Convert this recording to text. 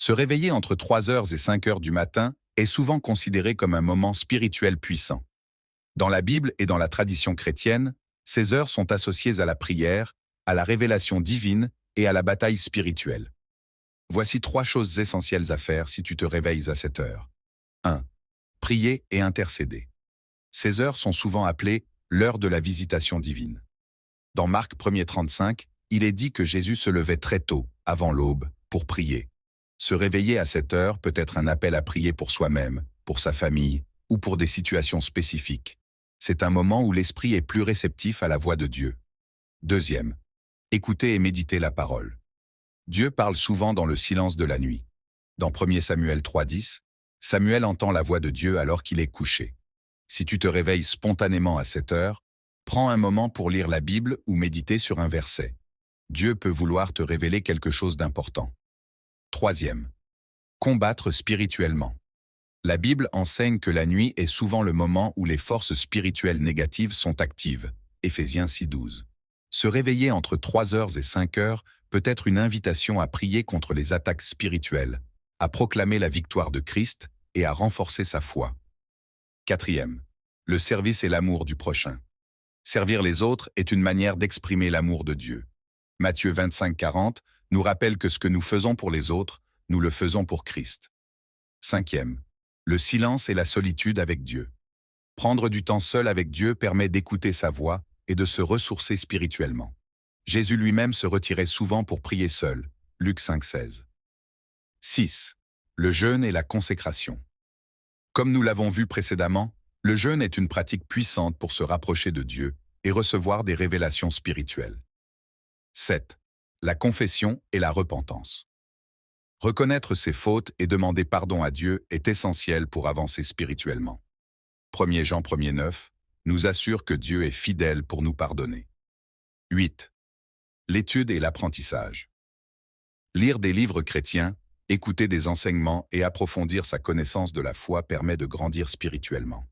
Se réveiller entre 3 heures et 5 heures du matin est souvent considéré comme un moment spirituel puissant. Dans la Bible et dans la tradition chrétienne, ces heures sont associées à la prière, à la révélation divine et à la bataille spirituelle. Voici 3 choses essentielles à faire si tu te réveilles à cette heure. 1. Prier et intercéder. Ces heures sont souvent appelées l'heure de la visitation divine. Dans Marc 1er 35, il est dit que Jésus se levait très tôt, avant l'aube, pour prier. Se réveiller à cette heure peut être un appel à prier pour soi-même, pour sa famille ou pour des situations spécifiques. C'est un moment où l'esprit est plus réceptif à la voix de Dieu. 2. Écouter et méditer la parole. Dieu parle souvent dans le silence de la nuit. Dans 1 Samuel 3,10, Samuel entend la voix de Dieu alors qu'il est couché. Si tu te réveilles spontanément à cette heure, prends un moment pour lire la Bible ou méditer sur un verset. Dieu peut vouloir te révéler quelque chose d'important. 3. Combattre spirituellement. La Bible enseigne que la nuit est souvent le moment où les forces spirituelles négatives sont actives. Éphésiens 6,12. Se réveiller entre 3 heures et 5 heures peut être une invitation à prier contre les attaques spirituelles, à proclamer la victoire de Christ et à renforcer sa foi. 4. Le service et l'amour du prochain. Servir les autres est une manière d'exprimer l'amour de Dieu. Matthieu 25,40 nous rappelle que ce que nous faisons pour les autres, nous le faisons pour Christ. 5. Le silence et la solitude avec Dieu. Prendre du temps seul avec Dieu permet d'écouter sa voix et de se ressourcer spirituellement. Jésus lui-même se retirait souvent pour prier seul. Luc 5,16. 6. Le jeûne et la consécration. Comme nous l'avons vu précédemment, le jeûne est une pratique puissante pour se rapprocher de Dieu et recevoir des révélations spirituelles. 7. La confession et la repentance. Reconnaître ses fautes et demander pardon à Dieu est essentiel pour avancer spirituellement. 1 Jean 1,9 nous assure que Dieu est fidèle pour nous pardonner. 8. L'étude et l'apprentissage. Lire des livres chrétiens, écouter des enseignements et approfondir sa connaissance de la foi permet de grandir spirituellement.